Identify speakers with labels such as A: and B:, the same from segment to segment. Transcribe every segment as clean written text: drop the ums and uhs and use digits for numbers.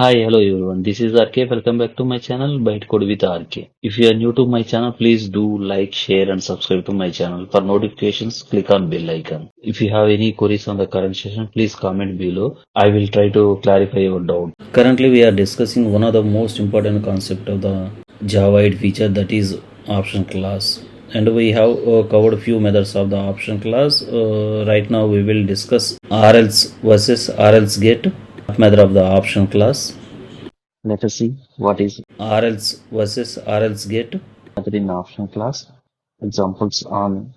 A: Hi, hello everyone. This is RK. Welcome back to my channel Byte Code with RK. If you are new to my channel, please do like, share, and subscribe to my channel. For notifications, click on bell icon. If you have any queries on the current session, please comment below. I will try to clarify your doubt. Currently, we are discussing one of the most important concept of the Java8 feature, that is option class. And we have covered a few methods of the option class. Right now, we will discuss orElse versus orElseGet method of the option class. Let us see what is orElse versus orElseGet method in option class. Examples on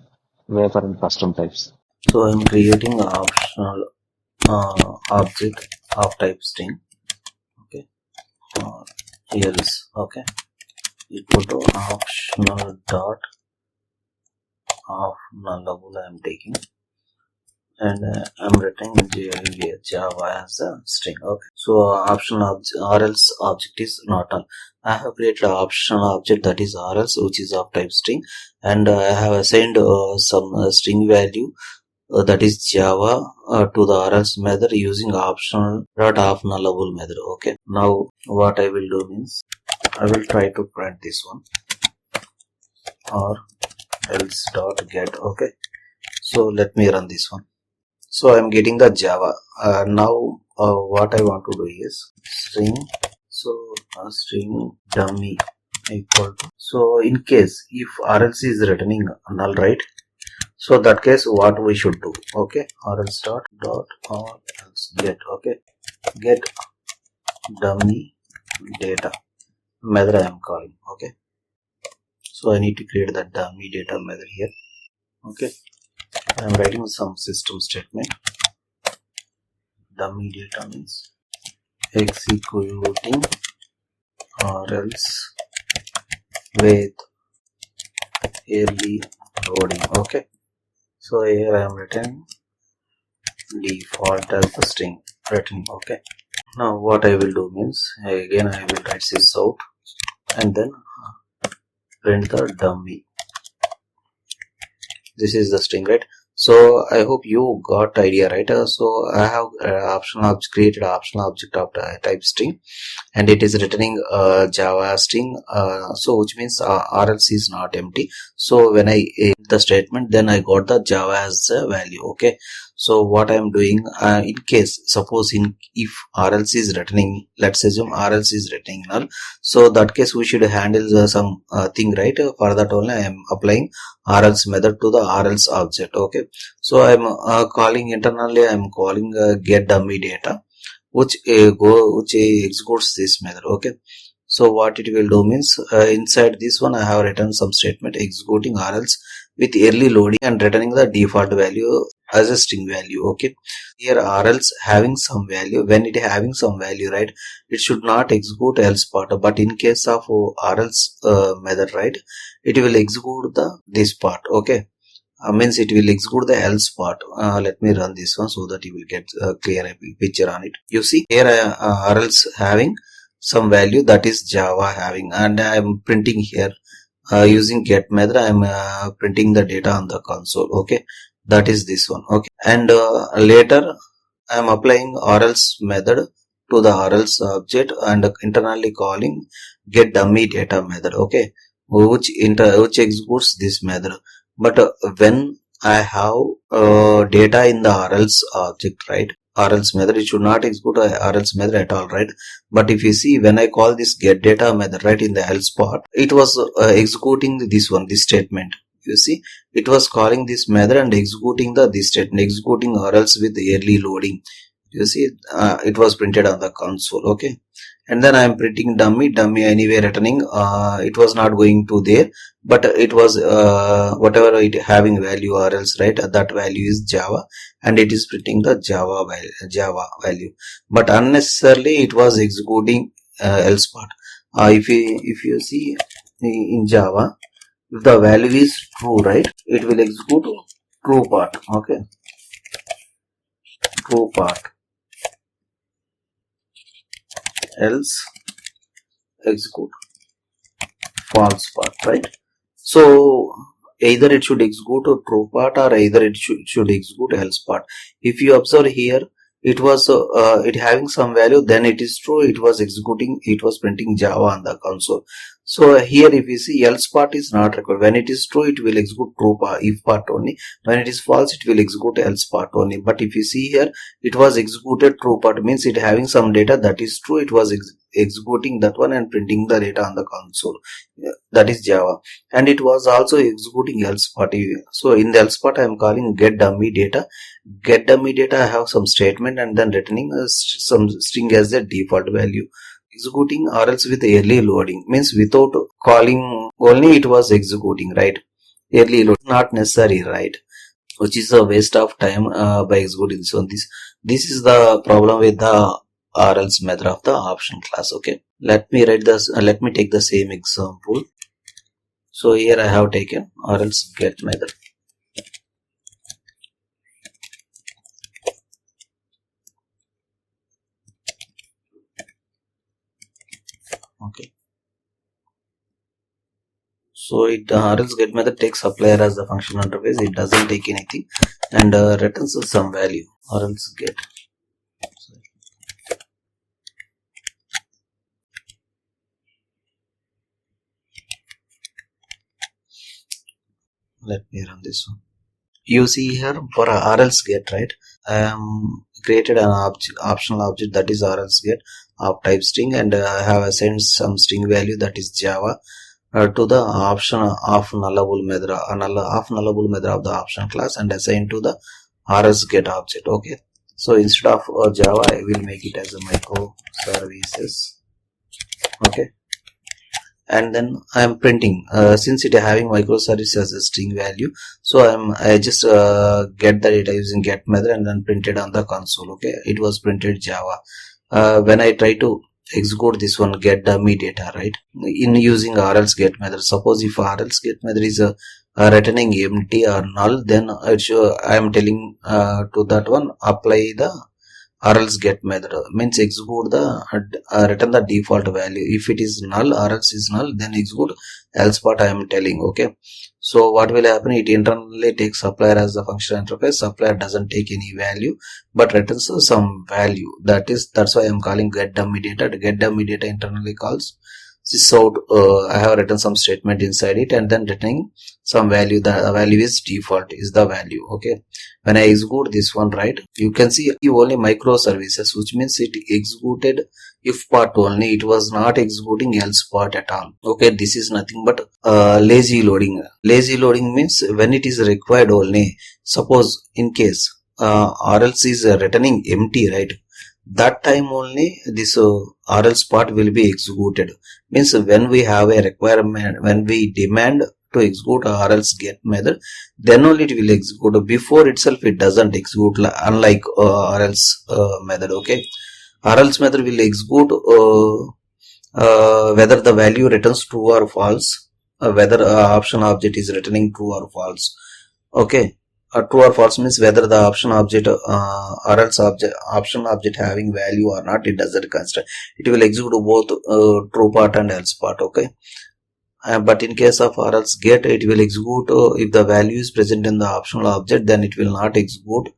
A: wrapper and custom types. So I'm creating an optional object of type string. Okay, else. Okay, equal to optional dot of nullable I am taking, and I'm returning Java as a string. Okay, so optional orElse object is not null. I have created an optional object that is orElse, which is of type string, and I have assigned some string value that is Java to the orElse method using optional dot of nullable method. Okay, now what I will do means I will try to print this one, or else dot get. Okay, so let me run this one. So I'm getting the Java. Now what I want to do is string. So string dummy equal to. So in case if orElse is returning null, right? So that case what we should do? Okay, orElse dot orElse get. Okay, get dummy data method I am calling. Okay, so I need to create that dummy data method here. Okay, I am writing some system statement. Dummy data means executing orElse with early loading. Okay, so here I am writing default as the string written. Okay, now what I will do means again I will write this out and then print the dummy. This is the string, right? So I hope you got idea, right? So I have created optional object of type string, and it is returning Java string. So which means orElse is not empty. So when I hit the statement, then I got the Java as a value. Okay. So what I am doing, in case suppose if orElse is returning, let's assume orElse is returning null. So that case we should handle some thing, right? For that only I am applying orElse method to the orElse object. Okay, so I'm calling internally, I'm calling get dummy data, which executes this method. Okay, so what it will do means inside this one I have written some statement executing orElse with early loading and returning the default value as a string value. Okay, here orElse having some value. When it having some value, right, it should not execute else part, but in case of orElse method, right, it will execute the this part. Okay, means it will execute the else part. Let me run this one so that you will get a clear picture on it. You see here orElse having some value, that is Java having, and I am printing here using get method. I am printing the data on the console. Okay, that is this one. Okay, and later I am applying orElse method to the orElse object and internally calling get dummy data method. Okay, which executes this method. But when I have data in the orElse object, right, orElse method, it should not execute orElse method at all, right? But if you see, when I call this get data method, right, in the else part, it was executing this one, this statement. You see, it was calling this method and executing this statement, executing orElse with early loading. You see, it was printed on the console. Okay, and then I am printing dummy anyway returning. It was not going to there, but it was whatever it having value orElse, right, that value is Java, and it is printing the Java value, but unnecessarily it was executing else part. If you see in Java, if the value is true, right, it will execute true part. Okay, true part, else execute false part, right? So either it should execute a true part or either it should execute else part. If you observe here, it was it having some value, then it is true, it was executing, it was printing Java on the console. So here if you see, else part is not required. When it is true, it will execute true part, if part only. When it is false, it will execute else part only. But if you see here, it was executed true part, means it having some data that is true, it was executing that one and printing the data on the console. That is Java. And it was also executing else part. So in the else part, I am calling get dummy data. Get dummy data, I have some statement and then returning some string as a default value. Executing or else with early loading, means without calling only it was executing, right? Early load not necessary, right? Which is a waste of time by executing. So this is the problem with the or else method of the option class. Okay, let me write this. Let me take the same example. So here I have taken or else get method. Okay. So it orElse get method takes supplier as the function interface. It doesn't take anything and returns some value. orElse get. Let me run this one. You see here for orElse get, right? I am created an optional object that is orElse get of type string, and I have assigned some string value that is Java to the option of nullable method, of nullable method of the option class, and assigned to the orElse get object. Okay, so instead of Java, I will make it as a microservices. Okay, and then I am printing since it is having microservice as a string value, so I just get the data using get method and then printed on the console. Okay, it was printed Java. When I try to execute this one, get dummy data, right, in using orElse get method, suppose if orElse get method is returning empty or null, then I am telling to that one, apply the orElse get method, means execute the return the default value. If it is null, orElse is null, then execute else part I am telling. Okay, so what will happen, it internally takes supplier as the function interface. Supplier doesn't take any value but returns some value. That's why I am calling get dummy data. To get dummy data internally calls this out. I have written some statement inside it and then returning some value. The value is default, is the value. Okay, when I execute this one, right, you can see only microservices, which means it executed if part only, it was not executing else part at all. Okay, this is nothing but lazy loading. Lazy loading means when it is required only. Suppose in case orElse is returning empty, right, that time only this orElse part will be executed. Means when we have a requirement, when we demand to execute orElse get method, then only it will execute. Before itself it doesn't execute, unlike orElse method. Okay, orElse method will execute whether the value returns true or false, whether option object is returning true or false. Okay, true or false means whether the option object option object having value or not, it doesn't consider. It will execute both true part and else part. Okay, but in case of orElse get, it will execute if the value is present in the optional object, then it will not execute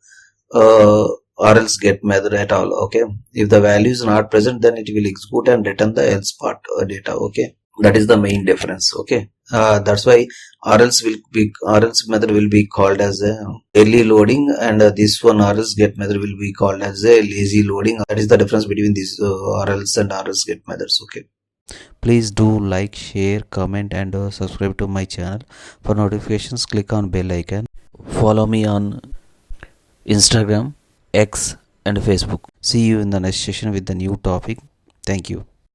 A: orElse get method at all. Okay, if the value is not present, then it will execute and return the else part data. Okay, that is the main difference. Okay, that's why orElse method will be called as a early loading, and this one orElse get method will be called as a lazy loading. That is the difference between these orElse and orElse get methods. Okay,
B: please do like, share, comment and subscribe to my channel. For notifications, click on bell icon. Follow me on Instagram, X and Facebook. See you in the next session with the new topic. Thank you.